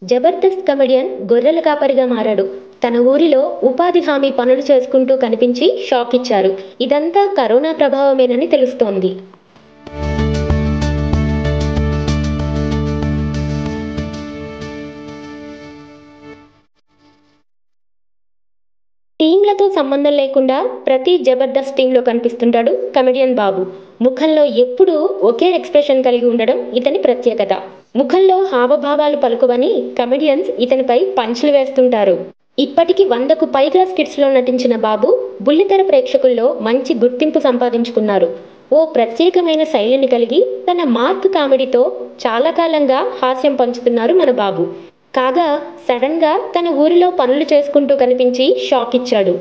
Jabardasth comedian గొర్రెల కాపరిగా మారాడు. తన ఊరిలో ఉపాధి హామీ పనులు చేసుకుంటూ కనిపించి షాక్ ఇచ్చారు. ఇదంతా కరోనా ప్రభావమేనని తెలుస్తోంది. టీంలతో సంబంధం లేకుండా ప్రతి జబర్దస్త్ టీంలో కనిపిస్తుంటాడు కమెడియన్ బాబు. ముఖంలో ఎప్పుడూ ఒకే ఎక్స్ప్రెషన్ కలిగి ఉండడం ఇతని ప్రత్యేకత. ముఖంలో హావభావాలు పలుకువని కమెడియన్స్ ఇతనిపై పంచ్లు వేస్తుంటారు. ఇప్పటికి 100కు పైగా స్కిట్స్లో నటించిన బాబు బుల్లితెర ప్రేక్షకుల్లో మంచి గుర్తింపు సంపాదించుకున్నారు. ఓ ప్రత్యేకమైన శైలిని కలిగి తన మార్క్ కామెడీతో చాలా కాలంగా హాస్యం పంచుతున్నారు మన బాబు. కాగా సడన్గా తన ఊరిలో పనులు చేసుకుంటూ కనిపించి షాక్ ఇచ్చాడు.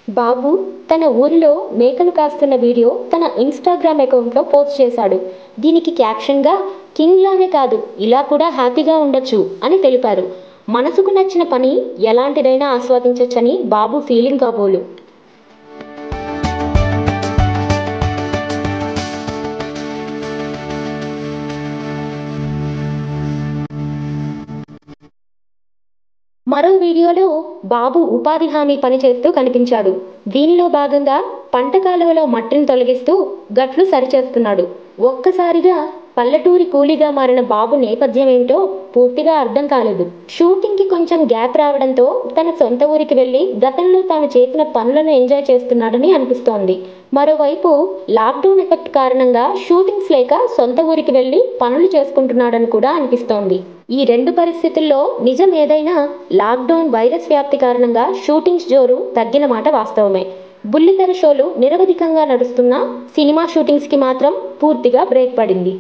బాబు తన ఊరిలో మేకలు కాస్తున్న వీడియో తన ఇన్స్టాగ్రామ్ అకౌంట్లో పోస్ట్ చేశాడు. దీనికి క్యాప్షన్గా కింగ్ లానే కాదు ఇలా కూడా హ్యాపీగా ఉండొచ్చు అని తెలిపారు. మనసుకు నచ్చిన పని ఎలాంటిదైనా ఆస్వాదించొచ్చని బాబు ఫీలింగ్ కాబోలు. మరో వీడియోలో బాబు ఉపాధి హామీ పని చేస్తూ కనిపించాడు. దీనిలో భాగంగా పంట కాలువలో మట్టిని తొలగిస్తూ గట్లు సరిచేస్తున్నాడు. ఒక్కసారిగా పల్లెటూరి కూలీగా మారిన బాబు నేపథ్యం ఏంటో పూర్తిగా అర్థం కాలేదు. షూటింగ్కి కొంచెం గ్యాప్ రావడంతో తన సొంత ఊరికి వెళ్ళి గతంలో తాను చేసిన పనులను ఎంజాయ్ చేస్తున్నాడని అనిపిస్తోంది. మరోవైపు లాక్డౌన్ ఎఫెక్ట్ కారణంగా షూటింగ్స్ లేక సొంత ఊరికి వెళ్ళి పనులు చేసుకుంటున్నాడని కూడా అనిపిస్తోంది. ఈ రెండు పరిస్థితుల్లో నిజం ఏదైనా లాక్డౌన్ వైరస్ వ్యాప్తి కారణంగా షూటింగ్స్ జోరు తగ్గిన మాట వాస్తవమే. బుల్లితెర షోలు నిరవధికంగా నడుస్తున్నా సినిమా షూటింగ్స్కి మాత్రం పూర్తిగా బ్రేక్ పడింది.